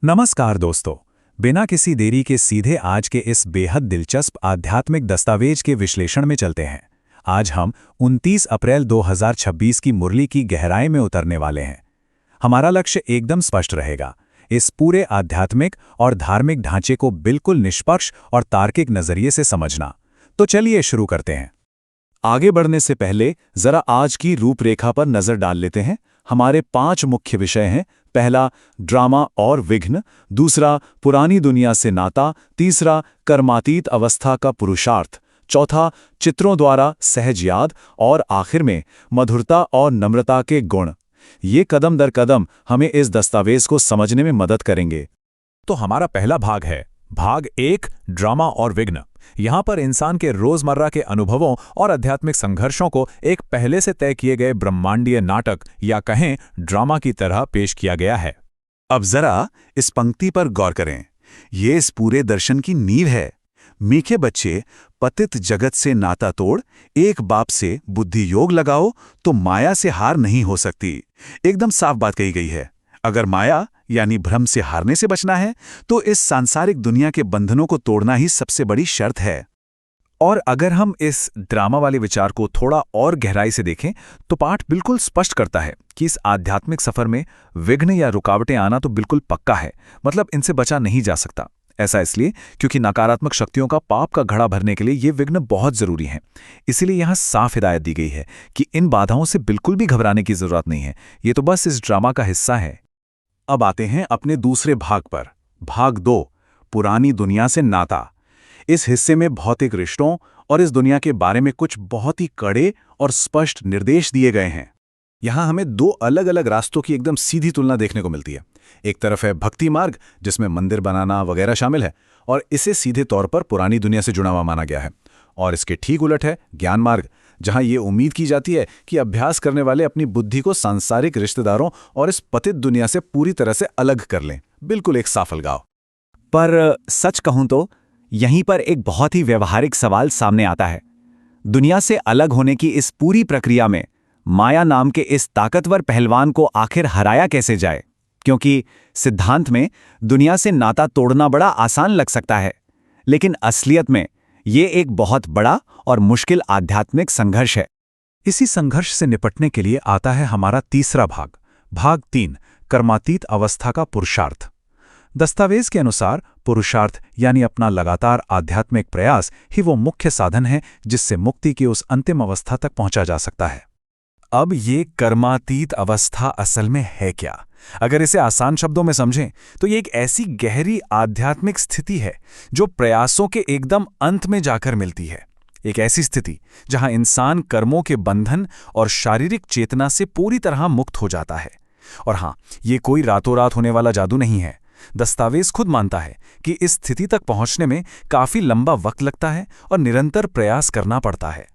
नमस्कार दोस्तों। बिना किसी देरी के सीधे आज के इस बेहद दिलचस्प आध्यात्मिक दस्तावेज के विश्लेषण में चलते हैं। आज हम 29 अप्रैल 2026 की मुरली की गहराई में उतरने वाले हैं। हमारा लक्ष्य एकदम स्पष्ट रहेगा, इस पूरे आध्यात्मिक और धार्मिक ढांचे को बिल्कुल निष्पक्ष और तार्किक नजरिए से समझना। तो चलिए शुरू करते हैं। आगे बढ़ने से पहले जरा आज की रूपरेखा पर नजर डाल लेते हैं। हमारे 5 मुख्य विषय हैं। पहला, ड्रामा और विघ्न। दूसरा, पुरानी दुनिया से नाता। तीसरा, कर्मातीत अवस्था का पुरुषार्थ। चौथा, चित्रों द्वारा सहज याद। और आखिर में मधुरता और नम्रता के गुण। ये कदम दर कदम हमें इस दस्तावेज को समझने में मदद करेंगे। तो हमारा पहला भाग है भाग 1, ड्रामा और विघ्न। यहाँ पर इंसान के रोजमर्रा के अनुभवों और आध्यात्मिक संघर्षों को एक पहले से तय किए गए ब्रह्मांडीय नाटक या कहें ड्रामा की तरह पेश किया गया है। अब जरा इस पंक्ति पर गौर करें। ये इस पूरे दर्शन की नींव है। मीठे बच्चे, पतित जगत से नाता तोड़, एक बाप से बुद्धि योग लगाओ तो माया से हार नहीं हो सकती। एकदम साफ बात कही गई है। अगर माया यानी भ्रम से हारने से बचना है तो इस सांसारिक दुनिया के बंधनों को तोड़ना ही सबसे बड़ी शर्त है। और अगर हम इस ड्रामा वाले विचार को थोड़ा और गहराई से देखें तो पाठ बिल्कुल स्पष्ट करता है कि इस आध्यात्मिक सफर में विघ्न या रुकावटें आना तो बिल्कुल पक्का है, मतलब इनसे बचा नहीं जा सकता। ऐसा इसलिए क्योंकि नकारात्मक शक्तियों का पाप का घड़ा भरने के लिए ये विघ्न बहुत जरूरी हैं। इसीलिए यहाँ साफ हिदायत दी गई है कि इन बाधाओं से बिल्कुल भी घबराने की जरूरत नहीं है, ये तो बस इस ड्रामा का हिस्सा है। अब आते हैं अपने दूसरे भाग पर, भाग 2, पुरानी दुनिया से नाता। इस हिस्से में भौतिक रिश्तों और इस दुनिया के बारे में कुछ बहुत ही कड़े और स्पष्ट निर्देश दिए गए हैं। यहाँ हमें 2 अलग अलग रास्तों की एकदम सीधी तुलना देखने को मिलती है। एक तरफ है भक्ति मार्ग, जिसमें मंदिर बनाना वगैरह शामिल है और इसे सीधे तौर पर पुरानी दुनिया से जुड़ा हुआ माना गया है। और इसके ठीक उलट है ज्ञान मार्ग, जहां ये उम्मीद की जाती है कि अभ्यास करने वाले अपनी बुद्धि को सांसारिक रिश्तेदारों और इस पतित दुनिया से पूरी तरह से अलग कर लें। बिल्कुल एक साफ अलगाव। पर सच कहूं तो यहीं पर एक बहुत ही व्यवहारिक सवाल सामने आता है। दुनिया से अलग होने की इस पूरी प्रक्रिया में माया नाम के इस ताकतवर पहलवान को आखिर हराया कैसे जाए? क्योंकि सिद्धांत में दुनिया से नाता तोड़ना बड़ा आसान लग सकता है, लेकिन असलियत में ये एक बहुत बड़ा और मुश्किल आध्यात्मिक संघर्ष है। इसी संघर्ष से निपटने के लिए आता है हमारा तीसरा भाग, भाग 3, कर्मातीत अवस्था का पुरुषार्थ। दस्तावेज के अनुसार पुरुषार्थ यानी अपना लगातार आध्यात्मिक प्रयास ही वो मुख्य साधन है जिससे मुक्ति की उस अंतिम अवस्था तक पहुंचा जा सकता है। अब ये कर्मातीत अवस्था असल में है क्या? अगर इसे आसान शब्दों में समझें तो ये एक ऐसी गहरी आध्यात्मिक स्थिति है जो प्रयासों के एकदम अंत में जाकर मिलती है। एक ऐसी स्थिति जहां इंसान कर्मों के बंधन और शारीरिक चेतना से पूरी तरह मुक्त हो जाता है। और हां, ये कोई रातों रात होने वाला जादू नहीं है। दस्तावेज खुद मानता है कि इस स्थिति तक पहुंचने में काफी लंबा वक्त लगता है और निरंतर प्रयास करना पड़ता है।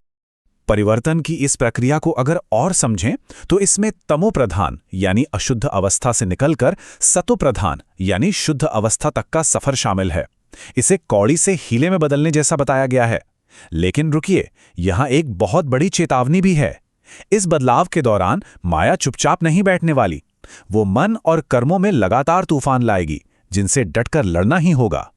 परिवर्तन की इस प्रक्रिया को अगर और समझें तो इसमें तमो प्रधान यानी अशुद्ध अवस्था से निकलकर सतो प्रधान यानी शुद्ध अवस्था तक का सफर शामिल है। इसे कौड़ी से हीले में बदलने जैसा बताया गया है। लेकिन रुकिए, यहां एक बहुत बड़ी चेतावनी भी है। इस बदलाव के दौरान माया चुपचाप नहीं बैठने वाली। वो मन और कर्मों में लगातार तूफान लाएगी, जिनसे डटकर लड़ना ही होगा।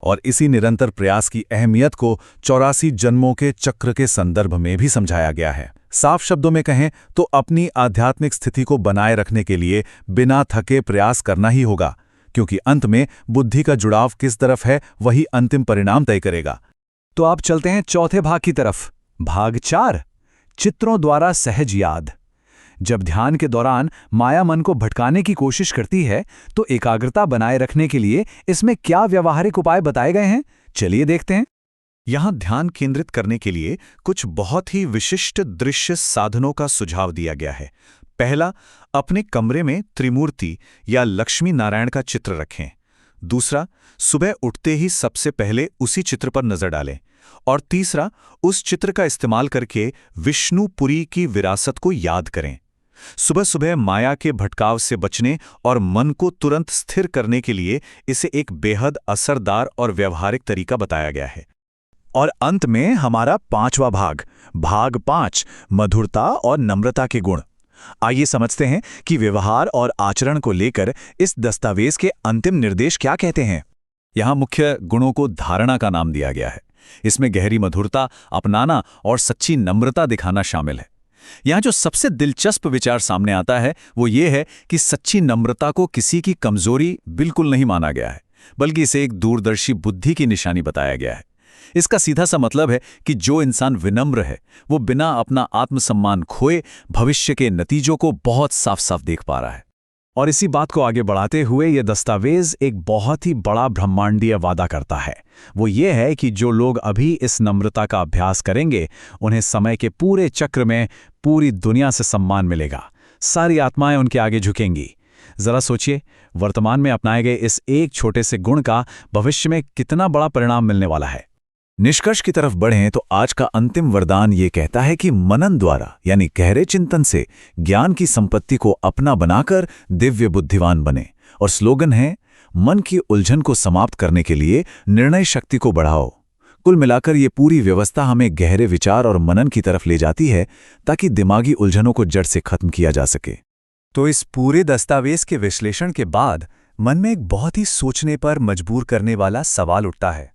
और इसी निरंतर प्रयास की अहमियत को 84 जन्मों के चक्र के संदर्भ में भी समझाया गया है। साफ शब्दों में कहें तो अपनी आध्यात्मिक स्थिति को बनाए रखने के लिए बिना थके प्रयास करना ही होगा, क्योंकि अंत में बुद्धि का जुड़ाव किस तरफ है वही अंतिम परिणाम तय करेगा। तो आप चलते हैं चौथे भाग की तरफ, भाग 4, चित्रों द्वारा सहज याद। जब ध्यान के दौरान माया मन को भटकाने की कोशिश करती है तो एकाग्रता बनाए रखने के लिए इसमें क्या व्यावहारिक उपाय बताए गए हैं, चलिए देखते हैं। यहां ध्यान केंद्रित करने के लिए कुछ बहुत ही विशिष्ट दृश्य साधनों का सुझाव दिया गया है। पहला, अपने कमरे में त्रिमूर्ति या लक्ष्मी नारायण का चित्र रखें। दूसरा, सुबह उठते ही सबसे पहले उसी चित्र पर नजर डालें। और तीसरा, उस चित्र का इस्तेमाल करके विष्णुपुरी की विरासत को याद करें। सुबह सुबह माया के भटकाव से बचने और मन को तुरंत स्थिर करने के लिए इसे एक बेहद असरदार और व्यवहारिक तरीका बताया गया है। और अंत में हमारा 5वां भाग, भाग 5, मधुरता और नम्रता के गुण। आइए समझते हैं कि व्यवहार और आचरण को लेकर इस दस्तावेज के अंतिम निर्देश क्या कहते हैं। यहाँ मुख्य गुणों को धारणा का नाम दिया गया है। इसमें गहरी मधुरता, अपनाना और सच्ची नम्रता दिखाना शामिल है। यहाँ जो सबसे दिलचस्प विचार सामने आता है वो ये है कि सच्ची नम्रता को किसी की कमजोरी बिल्कुल नहीं माना गया है, बल्कि इसे एक दूरदर्शी बुद्धि की निशानी बताया गया है। इसका सीधा सा मतलब है कि जो इंसान विनम्र है वो बिना अपना आत्मसम्मान खोए भविष्य के नतीजों को बहुत साफ साफ देख पा रहा है। और इसी बात को आगे बढ़ाते हुए यह दस्तावेज एक बहुत ही बड़ा ब्रह्मांडीय वादा करता है। वो ये है कि जो लोग अभी इस नम्रता का अभ्यास करेंगे उन्हें समय के पूरे चक्र में पूरी दुनिया से सम्मान मिलेगा। सारी आत्माएं उनके आगे झुकेंगी। जरा सोचिए, वर्तमान में अपनाए गए इस एक छोटे से गुण का भविष्य में कितना बड़ा परिणाम मिलने वाला है। निष्कर्ष की तरफ बढ़ें तो आज का अंतिम वरदान ये कहता है कि मनन द्वारा यानी गहरे चिंतन से ज्ञान की संपत्ति को अपना बनाकर दिव्य बुद्धिवान बने। और स्लोगन है, मन की उलझन को समाप्त करने के लिए निर्णय शक्ति को बढ़ाओ। कुल मिलाकर ये पूरी व्यवस्था हमें गहरे विचार और मनन की तरफ ले जाती है ताकि दिमागी उलझनों को जड़ से खत्म किया जा सके। तो इस पूरे दस्तावेज के विश्लेषण के बाद मन में एक बहुत ही सोचने पर मजबूर करने वाला सवाल उठता है।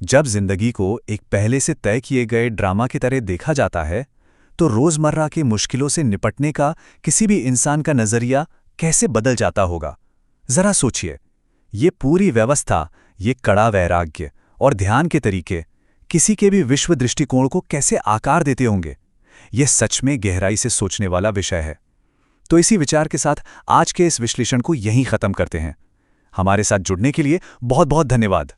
जब जिंदगी को एक पहले से तय किए गए ड्रामा की तरह देखा जाता है तो रोजमर्रा की मुश्किलों से निपटने का किसी भी इंसान का नजरिया कैसे बदल जाता होगा। जरा सोचिए, ये पूरी व्यवस्था, ये कड़ा वैराग्य और ध्यान के तरीके किसी के भी विश्व दृष्टिकोण को कैसे आकार देते होंगे। यह सच में गहराई से सोचने वाला विषय है। तो इसी विचार के साथ आज के इस विश्लेषण को यहीं खत्म करते हैं। हमारे साथ जुड़ने के लिए बहुत बहुत धन्यवाद।